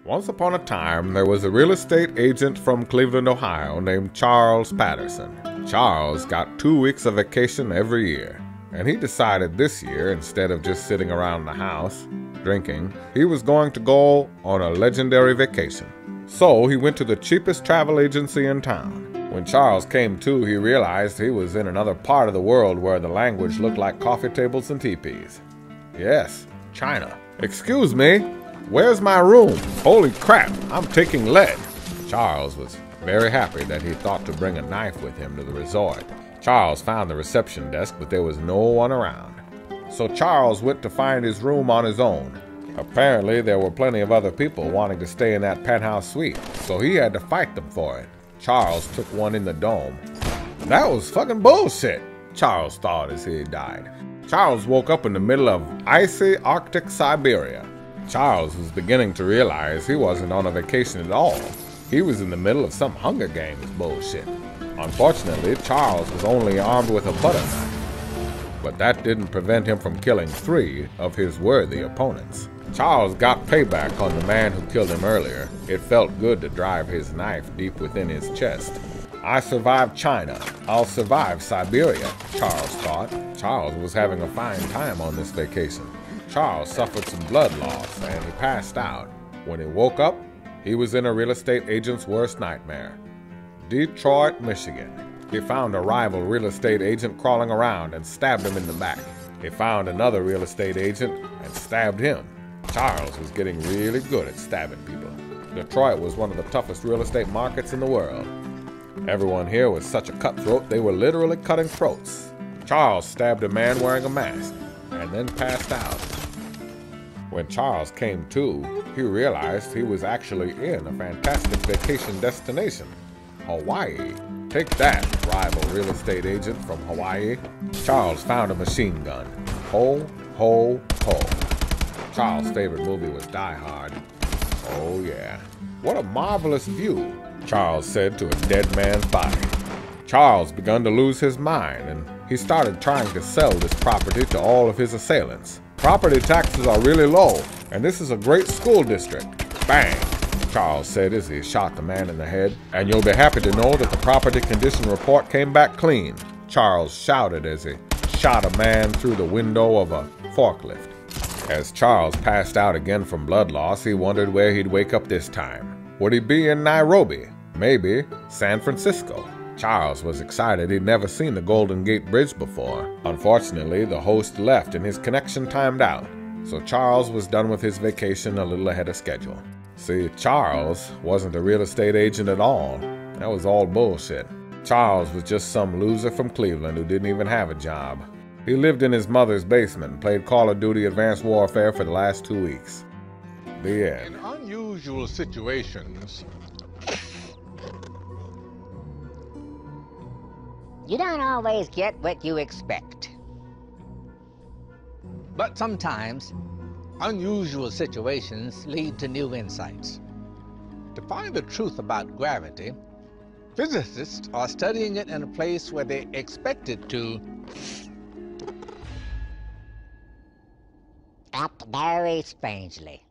Once upon a time, there was a real estate agent from Cleveland, Ohio named Charles Patterson. Charles got 2 weeks of vacation every year, and he decided this year, instead of just sitting around the house drinking, he was going to go on a legendary vacation. So he went to the cheapest travel agency in town. When Charles came to, he realized he was in another part of the world where the language looked like coffee tables and teepees. Yes, China. Excuse me, where's my room? Holy crap, I'm taking lead. Charles was very happy that he thought to bring a knife with him to the resort. Charles found the reception desk, but there was no one around. So Charles went to find his room on his own. Apparently, there were plenty of other people wanting to stay in that penthouse suite, so he had to fight them for it. Charles took one in the dome. That was fucking bullshit, Charles thought as he died. Charles woke up in the middle of icy Arctic Siberia. Charles was beginning to realize he wasn't on a vacation at all. He was in the middle of some Hunger Games bullshit. Unfortunately, Charles was only armed with a butter knife, but that didn't prevent him from killing 3 of his worthy opponents. Charles got payback on the man who killed him earlier. It felt good to drive his knife deep within his chest. I survived China. I'll survive Siberia, Charles thought. Charles was having a fine time on this vacation. Charles suffered some blood loss and he passed out. When he woke up, he was in a real estate agent's worst nightmare. Detroit, Michigan. He found a rival real estate agent crawling around and stabbed him in the back. He found another real estate agent and stabbed him. Charles was getting really good at stabbing people. Detroit was one of the toughest real estate markets in the world. Everyone here was such a cutthroat, they were literally cutting throats. Charles stabbed a man wearing a mask and then passed out. When Charles came to, he realized he was actually in a fantastic vacation destination, Hawaii. Take that, rival real estate agent from Hawaii. Charles found a machine gun. Ho, ho, ho. Charles' favorite movie was Die Hard. Oh yeah. What a marvelous view, Charles said to a dead man's body. Charles began to lose his mind, and he started trying to sell this property to all of his assailants. Property taxes are really low, and this is a great school district. Bang, Charles said as he shot the man in the head. And you'll be happy to know that the property condition report came back clean, Charles shouted as he shot a man through the window of a forklift. As Charles passed out again from blood loss, he wondered where he'd wake up this time. Would he be in Nairobi? Maybe San Francisco. Charles was excited. He'd never seen the Golden Gate Bridge before. Unfortunately, the host left and his connection timed out, so Charles was done with his vacation a little ahead of schedule. See, Charles wasn't a real estate agent at all. That was all bullshit. Charles was just some loser from Cleveland who didn't even have a job. He lived in his mother's basement and played Call of Duty Advanced Warfare for the last 2 weeks. The end. In unusual situations, you don't always get what you expect. But sometimes, unusual situations lead to new insights. To find the truth about gravity, physicists are studying it in a place where they expect it to Act very strangely.